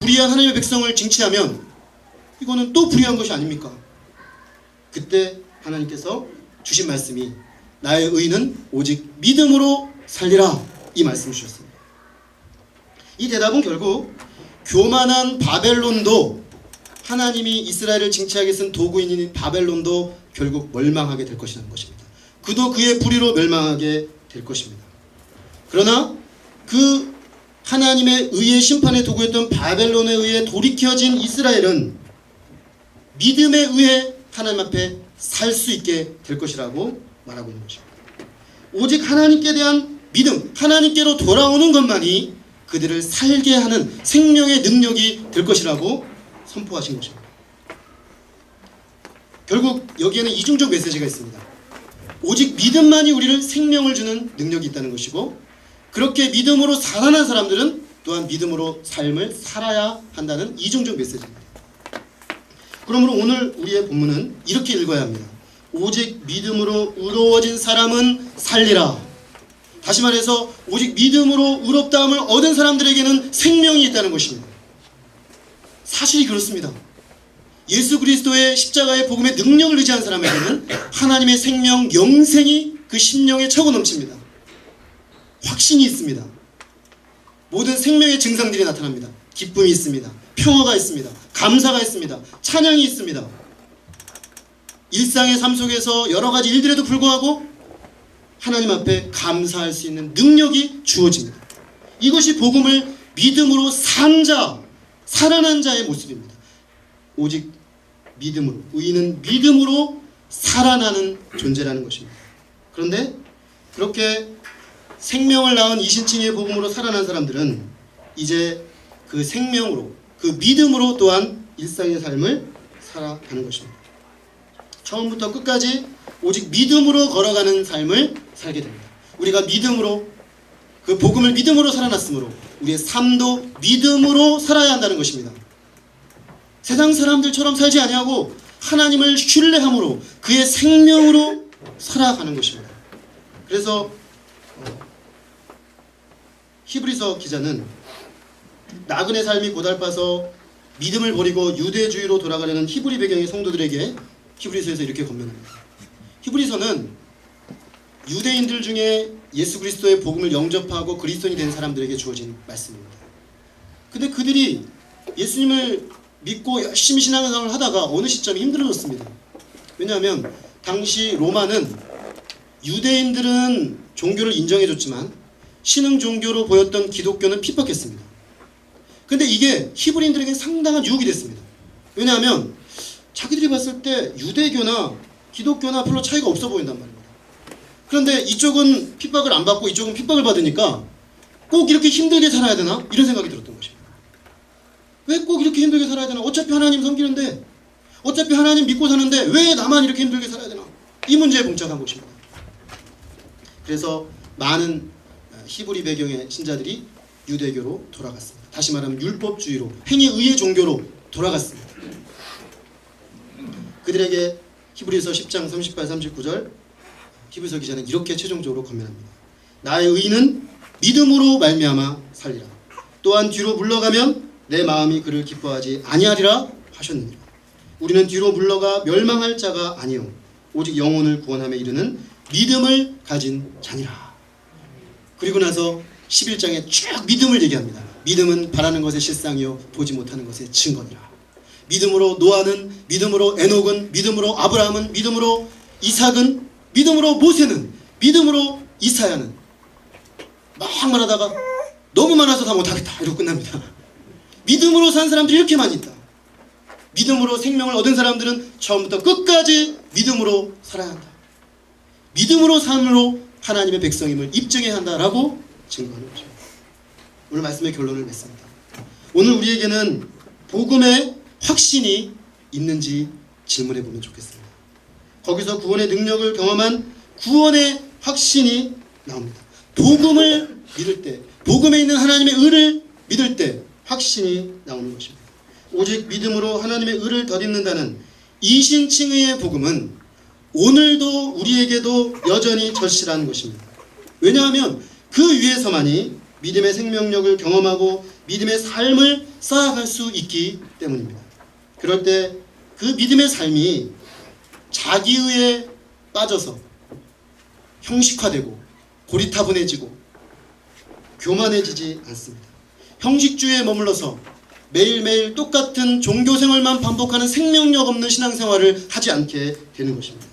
불의한 하나님의 백성을 징치하면 이거는 또 불의한 것이 아닙니까? 그때 하나님께서 주신 말씀이 나의 의는 오직 믿음으로 살리라, 이 말씀을 주셨습니다. 이 대답은 결국 교만한 바벨론도, 하나님이 이스라엘을 징치하게 쓴 도구인인 바벨론도 결국 멸망하게 될 것이라는 것입니다. 그도 그의 불의로 멸망하게 될 것입니다. 그러나 그 하나님의 의의 심판의 도구였던 바벨론에 의해 돌이켜진 이스라엘은 믿음에 의해 하나님 앞에 살 수 있게 될 것이라고 말하고 있는 것입니다. 오직 하나님께 대한 믿음, 하나님께로 돌아오는 것만이 그들을 살게 하는 생명의 능력이 될 것이라고 선포하신 것입니다. 결국 여기에는 이중적 메시지가 있습니다. 오직 믿음만이 우리를 생명을 주는 능력이 있다는 것이고, 그렇게 믿음으로 살아난 사람들은 또한 믿음으로 삶을 살아야 한다는 이중적 메시지입니다. 그러므로 오늘 우리의 본문은 이렇게 읽어야 합니다. 오직 믿음으로 의로워진 사람은 살리라. 다시 말해서 오직 믿음으로 의롭다함을 얻은 사람들에게는 생명이 있다는 것입니다. 사실이 그렇습니다. 예수 그리스도의 십자가의 복음의 능력을 의지한 사람에게는 하나님의 생명, 영생이 그 심령에 차고 넘칩니다. 확신이 있습니다. 모든 생명의 증상들이 나타납니다. 기쁨이 있습니다. 평화가 있습니다. 감사가 있습니다. 찬양이 있습니다. 일상의 삶 속에서 여러 가지 일들에도 불구하고 하나님 앞에 감사할 수 있는 능력이 주어집니다. 이것이 복음을 믿음으로 산 자, 살아난 자의 모습입니다. 오직 믿음으로, 의인은 믿음으로 살아나는 존재라는 것입니다. 그런데 그렇게 생명을 낳은 이신칭의 복음으로 살아난 사람들은 이제 그 생명으로, 그 믿음으로 또한 일상의 삶을 살아가는 것입니다. 처음부터 끝까지 오직 믿음으로 걸어가는 삶을 살게 됩니다. 우리가 믿음으로, 그 복음을 믿음으로 살아났으므로 우리의 삶도 믿음으로 살아야 한다는 것입니다. 세상 사람들처럼 살지 아니하고 하나님을 신뢰함으로 그의 생명으로 살아가는 것입니다. 그래서 히브리서 기자는 나그네 삶이 고달파서 믿음을 버리고 유대주의로 돌아가려는 히브리 배경의 성도들에게 히브리서에서 이렇게 권면합니다. 히브리서는 유대인들 중에 예수 그리스도의 복음을 영접하고 그리스도인이 된 사람들에게 주어진 말씀입니다. 근데 그들이 예수님을 믿고 열심히 신앙생활을 하다가 어느 시점에 힘들어졌습니다. 왜냐하면 당시 로마는 유대인들은 종교를 인정해줬지만 신흥 종교로 보였던 기독교는 핍박했습니다. 근데 이게 히브리인들에게 상당한 유혹이 됐습니다. 왜냐하면 자기들이 봤을 때 유대교나 기독교나 별로 차이가 없어 보인단 말입니다. 그런데 이쪽은 핍박을 안 받고 이쪽은 핍박을 받으니까 꼭 이렇게 힘들게 살아야 되나? 이런 생각이 들었던 것입니다. 왜 꼭 이렇게 힘들게 살아야 되나? 어차피 하나님 섬기는데, 어차피 하나님 믿고 사는데 왜 나만 이렇게 힘들게 살아야 되나? 이 문제에 봉착한 것입니다. 그래서 많은 히브리 배경의 신자들이 유대교로 돌아갔습니다. 다시 말하면 율법주의로, 행위의의 종교로 돌아갔습니다. 그들에게 히브리서 10장 38, 39절 히브리서 기자는 이렇게 최종적으로 권면합니다. 나의 의인은 믿음으로 말미암아 살리라. 또한 뒤로 물러가면 내 마음이 그를 기뻐하지 아니하리라 하셨느니라. 우리는 뒤로 물러가 멸망할 자가 아니요 오직 영혼을 구원함에 이르는 믿음을 가진 자니라. 그리고 나서 11장에 쭉 믿음을 얘기합니다. 믿음은 바라는 것의 실상이요 보지 못하는 것의 증거니라. 믿음으로 노아는, 믿음으로 에녹은, 믿음으로 아브라함은, 믿음으로 이삭은, 믿음으로 모세는, 믿음으로 이사야는, 막 말하다가 너무 많아서 다 못하겠다 이러고 끝납니다. 믿음으로 산 사람들이 이렇게 많이 있다. 믿음으로 생명을 얻은 사람들은 처음부터 끝까지 믿음으로 살아야 한다. 믿음으로 삶으로 하나님의 백성임을 입증해야 한다라고 증거하는 거죠. 오늘 말씀의 결론을 맺습니다. 오늘 우리에게는 복음의 확신이 있는지 질문해 보면 좋겠습니다. 거기서 구원의 능력을 경험한 구원의 확신이 나옵니다. 복음을 믿을 때, 복음에 있는 하나님의 의를 믿을 때 확신이 나오는 것입니다. 오직 믿음으로 하나님의 의를 덧입는다는 이신칭의의 복음은 오늘도 우리에게도 여전히 절실한 것입니다. 왜냐하면 그 위에서만이 믿음의 생명력을 경험하고 믿음의 삶을 쌓아갈 수 있기 때문입니다. 그럴 때 그 믿음의 삶이 자기의에 빠져서 형식화되고 고리타분해지고 교만해지지 않습니다. 형식주의에 머물러서 매일매일 똑같은 종교생활만 반복하는 생명력 없는 신앙생활을 하지 않게 되는 것입니다.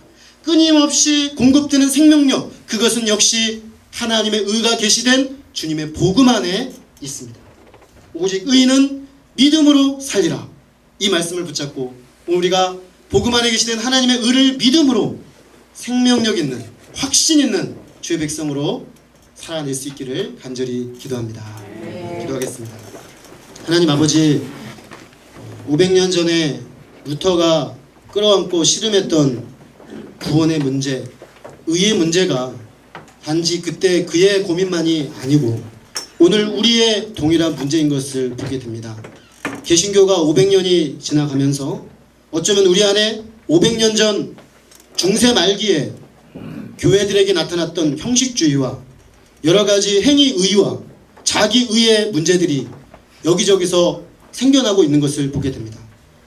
끊임없이 공급되는 생명력, 그것은 역시 하나님의 의가 계시된 주님의 복음 안에 있습니다. 오직 의인은 믿음으로 살리라. 이 말씀을 붙잡고 우리가 복음 안에 계시된 하나님의 의를 믿음으로 생명력 있는, 확신 있는 주의 백성으로 살아낼 수 있기를 간절히 기도합니다. 기도하겠습니다. 하나님 아버지, 500년 전에 루터가 끌어안고 씨름했던 구원의 문제, 의의 문제가 단지 그때 그의 고민만이 아니고 오늘 우리의 동일한 문제인 것을 보게 됩니다. 개신교가 500년이 지나가면서 어쩌면 우리 안에 500년 전 중세 말기에 교회들에게 나타났던 형식주의와 여러가지 행위의와 자기의의 문제들이 여기저기서 생겨나고 있는 것을 보게 됩니다.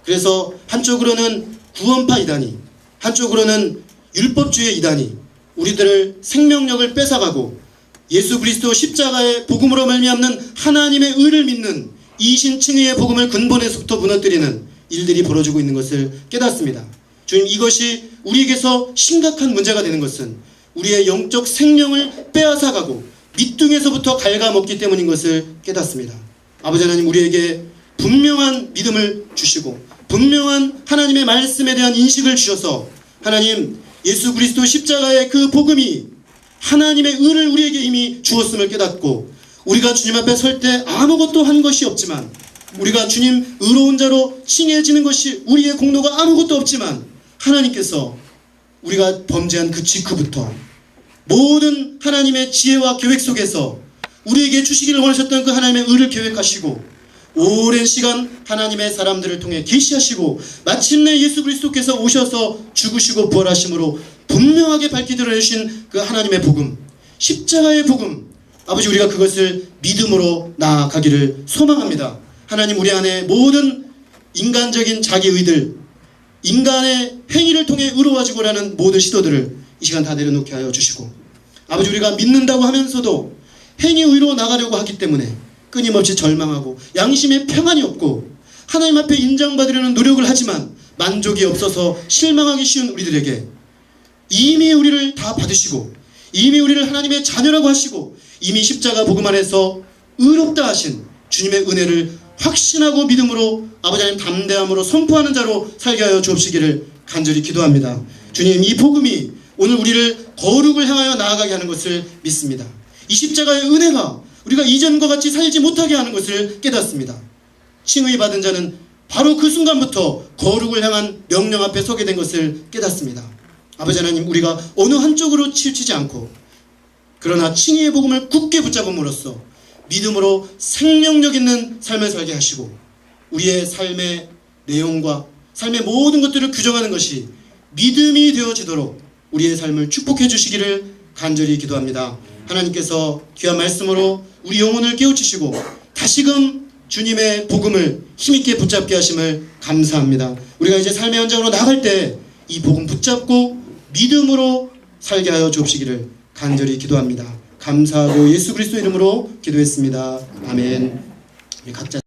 그래서 한쪽으로는 구원파 이단이, 한쪽으로는 율법주의 이단이 우리들을 생명력을 뺏어가고 예수 그리스도 십자가의 복음으로 말미암는 하나님의 의를 믿는 이신칭의의 복음을 근본에서부터 무너뜨리는 일들이 벌어지고 있는 것을 깨닫습니다. 주님, 이것이 우리에게서 심각한 문제가 되는 것은 우리의 영적 생명을 빼앗아가고 밑둥에서부터 갉아먹기 때문인 것을 깨닫습니다. 아버지 하나님, 우리에게 분명한 믿음을 주시고 분명한 하나님의 말씀에 대한 인식을 주셔서 하나님, 예수 그리스도 십자가의 그 복음이 하나님의 의를 우리에게 이미 주었음을 깨닫고 우리가 주님 앞에 설 때 아무것도 한 것이 없지만 우리가 주님 의로운 자로 칭해지는 것이 우리의 공로가 아무것도 없지만 하나님께서 우리가 범죄한 그 직후부터 모든 하나님의 지혜와 계획 속에서 우리에게 주시기를 원하셨던 그 하나님의 의를 계획하시고 오랜 시간 하나님의 사람들을 통해 계시하시고 마침내 예수 그리스도께서 오셔서 죽으시고 부활하심으로 분명하게 밝히 드러내신 그 하나님의 복음, 십자가의 복음, 아버지, 우리가 그것을 믿음으로 나아가기를 소망합니다. 하나님, 우리 안에 모든 인간적인 자기의들, 인간의 행위를 통해 의로워지고자 하는 모든 시도들을 이 시간 다 내려놓게 하여 주시고 아버지, 우리가 믿는다고 하면서도 행위의로 나가려고 하기 때문에 끊임없이 절망하고 양심에 평안이 없고 하나님 앞에 인정받으려는 노력을 하지만 만족이 없어서 실망하기 쉬운 우리들에게 이미 우리를 다 받으시고 이미 우리를 하나님의 자녀라고 하시고 이미 십자가 복음 안에서 의롭다 하신 주님의 은혜를 확신하고 믿음으로 아버지 하나님 담대함으로 선포하는 자로 살게 하여 주옵시기를 간절히 기도합니다. 주님, 이 복음이 오늘 우리를 거룩을 향하여 나아가게 하는 것을 믿습니다. 이 십자가의 은혜가 우리가 이전과 같이 살지 못하게 하는 것을 깨닫습니다. 칭의 받은 자는 바로 그 순간부터 거룩을 향한 명령 앞에 서게 된 것을 깨닫습니다. 아버지 하나님, 우리가 어느 한쪽으로 치우치지 않고 그러나 칭의의 복음을 굳게 붙잡음으로써 믿음으로 생명력 있는 삶을 살게 하시고 우리의 삶의 내용과 삶의 모든 것들을 규정하는 것이 믿음이 되어지도록 우리의 삶을 축복해 주시기를 간절히 기도합니다. 하나님께서 귀한 말씀으로 우리 영혼을 깨우치시고 다시금 주님의 복음을 힘있게 붙잡게 하심을 감사합니다. 우리가 이제 삶의 현장으로 나갈 때 이 복음 붙잡고 믿음으로 살게 하여 주옵시기를 간절히 기도합니다. 감사하고 예수 그리스도 이름으로 기도했습니다. 아멘. 우리 각자